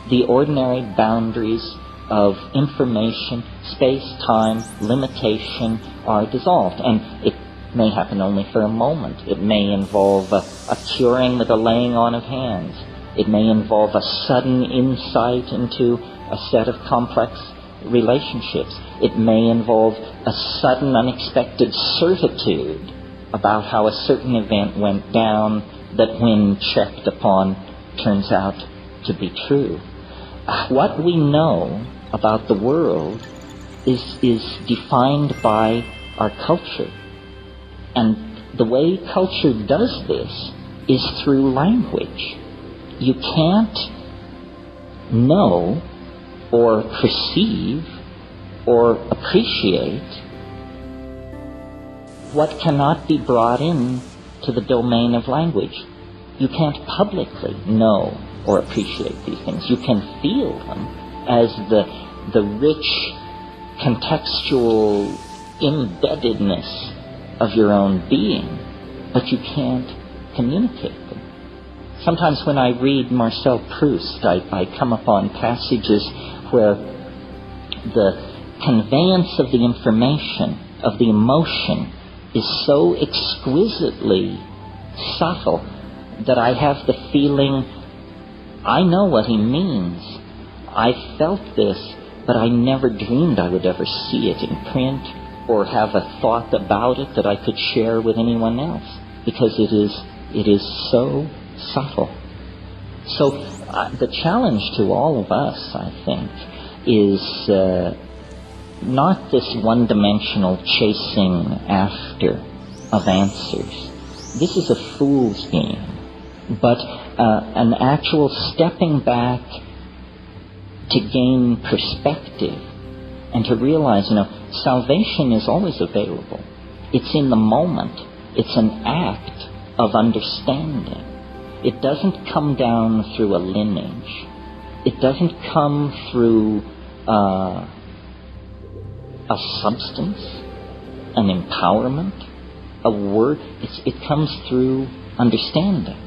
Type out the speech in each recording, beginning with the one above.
the ordinary boundaries of information, space, time, limitation are dissolved. And it may happen only for a moment. It may involve a curing with a laying on of hands. It may involve a sudden insight into a set of complex relationships. It may involve a sudden, unexpected certitude about how a certain event went down that, when checked upon, turns out to be true. What we know about the world is defined by our culture. And the way culture does this is through language. You can't know or perceive or appreciate what cannot be brought in to the domain of language. You can't publicly know or appreciate these things. You can feel them as the rich contextual embeddedness of your own being, but you can't communicate them. Sometimes when I read Marcel Proust, I come upon passages where the conveyance of the information, of the emotion, is so exquisitely subtle that I have the feeling, I know what he means. I felt this, but I never dreamed I would ever see it in print or have a thought about it that I could share with anyone else, because it is so subtle. So the challenge to all of us, I think, is not this one-dimensional chasing after of answers. This is a fool's game, but an actual stepping back to gain perspective and to realize, salvation is always available. It's in the moment. It's an act of understanding. It doesn't come down through a lineage. It doesn't come through a substance, an empowerment, a word. It comes through understanding.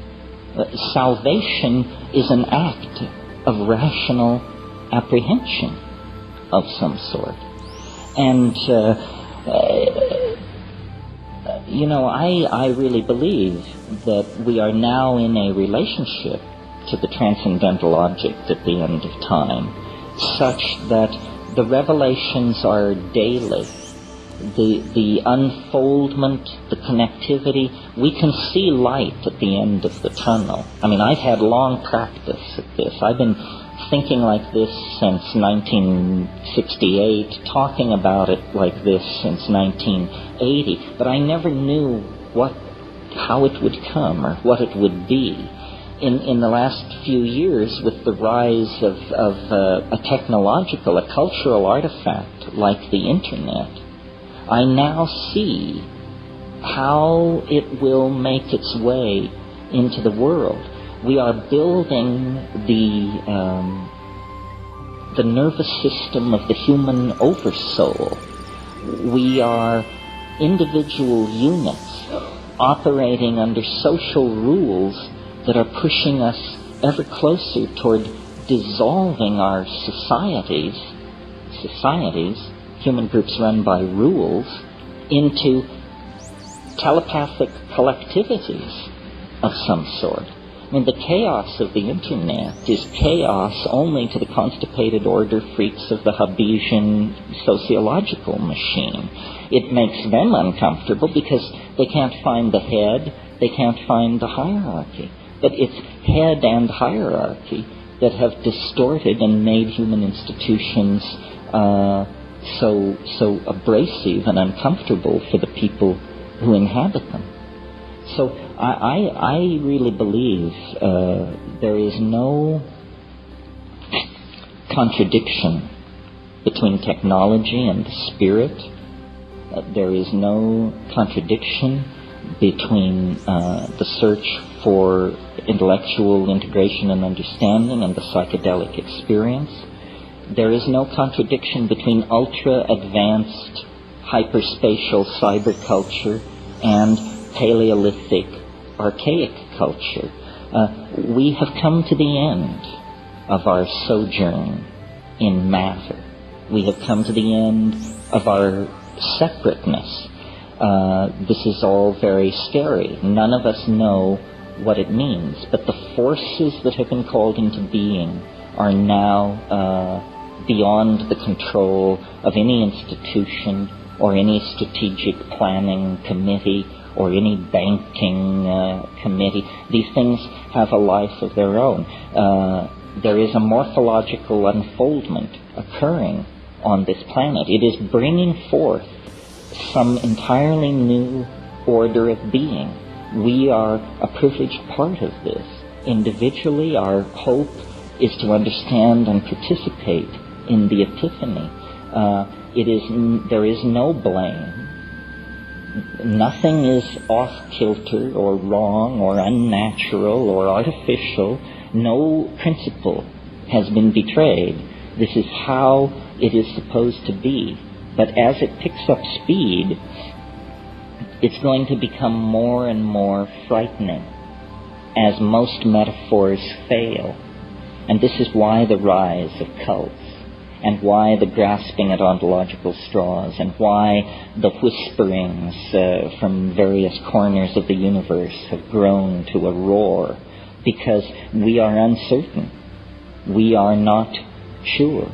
Salvation is an act of rational apprehension of some sort. And, I really believe that we are now in a relationship to the transcendental object at the end of time, such that the revelations are daily. The unfoldment, the connectivity, we can see light at the end of the tunnel. I've had long practice at this. I've been thinking like this since 1968, talking about it like this since 1980, but I never knew how it would come or what it would be. In the last few years, with the rise of a technological, a cultural artifact like the Internet, I now see how it will make its way into the world. We are building the nervous system of the human oversoul. We are individual units operating under social rules that are pushing us ever closer toward dissolving our societies, human groups run by rules, into telepathic collectivities of some sort. The chaos of the Internet is chaos only to the constipated order freaks of the Hobbesian sociological machine. It makes them uncomfortable because they can't find the head, they can't find the hierarchy. But it's head and hierarchy that have distorted and made human institutions so abrasive and uncomfortable for the people who inhabit them. So I really believe there is no contradiction between technology and the spirit. There is no contradiction between the search for intellectual integration and understanding and the psychedelic experience. There is no contradiction between ultra-advanced hyperspatial cyberculture and Paleolithic archaic culture. We have come to the end of our sojourn in matter. We have come to the end of our separateness. This is all very scary. None of us know what it means, but the forces that have been called into being are now beyond the control of any institution or any strategic planning committee or any banking committee. These things have a life of their own. There is a morphological unfoldment occurring on this planet. It is bringing forth some entirely new order of being. We are a privileged part of this. Individually, our hope is to understand and participate in the epiphany. There is no blame. Nothing is off-kilter or wrong or unnatural or artificial. No principle has been betrayed. This is how it is supposed to be. But as it picks up speed, it's going to become more and more frightening as most metaphors fail. And this is why the rise of cults, and why the grasping at ontological straws, and why the whisperings from various corners of the universe have grown to a roar, because we are uncertain. We are not sure.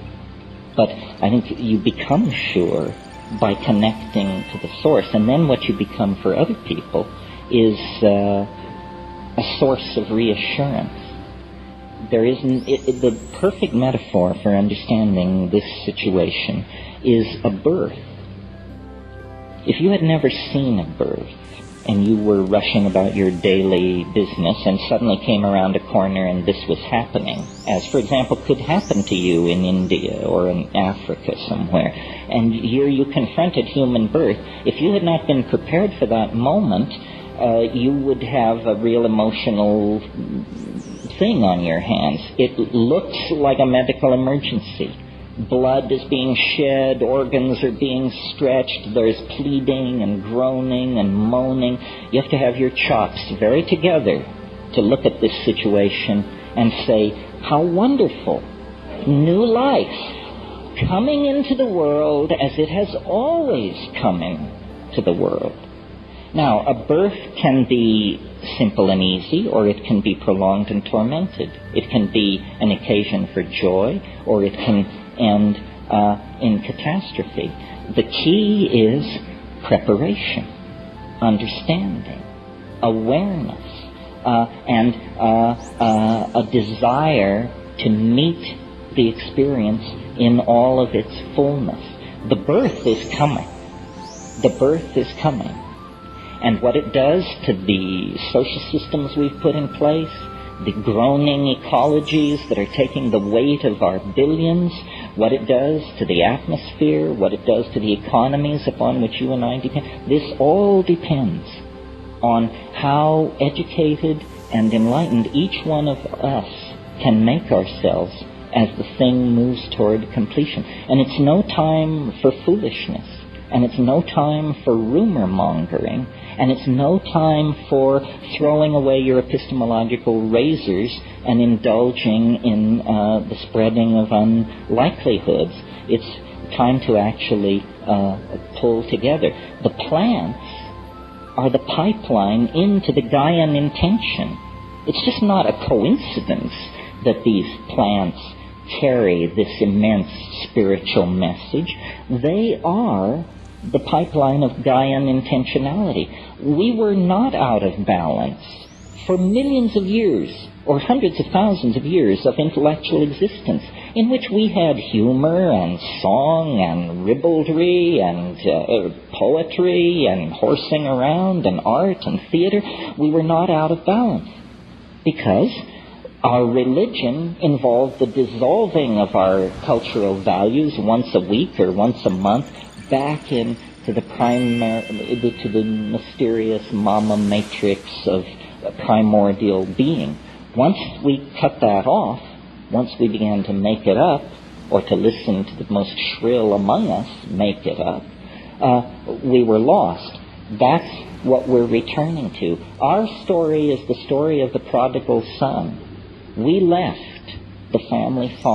But I think you become sure by connecting to the source, and then what you become for other people is a source of reassurance. The perfect metaphor for understanding this situation is a birth. If you had never seen a birth, and you were rushing about your daily business and suddenly came around a corner and this was happening, as, for example, could happen to you in India or in Africa somewhere, and here you confronted human birth, if you had not been prepared for that moment, you would have a real emotional thing on your hands. It looks like a medical emergency. Blood is being shed, organs are being stretched, there's pleading and groaning and moaning. You have to have your chops very together to look at this situation and say, how wonderful, new life, coming into the world as it has always come into the world. Now, a birth can be simple and easy, or it can be prolonged and tormented. It can be an occasion for joy, or it can end in catastrophe. The key is preparation, understanding, awareness, and a desire to meet the experience in all of its fullness. The birth is coming. The birth is coming. And what it does to the social systems we've put in place, the groaning ecologies that are taking the weight of our billions, what it does to the atmosphere, what it does to the economies upon which you and I depend, this all depends on how educated and enlightened each one of us can make ourselves as the thing moves toward completion. And it's no time for foolishness, and it's no time for rumor mongering, and it's no time for throwing away your epistemological razors and indulging in the spreading of unlikelihoods. It's time to actually pull together. The plants are the pipeline into the Gaian intention. It's just not a coincidence that these plants carry this immense spiritual message. They are the pipeline of Gaian intentionality. We were not out of balance for millions of years, or hundreds of thousands of years of intellectual existence, in which we had humor and song and ribaldry and poetry and horsing around and art and theater. We were not out of balance because our religion involved the dissolving of our cultural values once a week or once a month back into the mysterious mama matrix of primordial being. Once we cut that off, once we began to make it up, or to listen to the most shrill among us make it up, we were lost. That's what we're returning to. Our story is the story of the prodigal son. We left the family farm.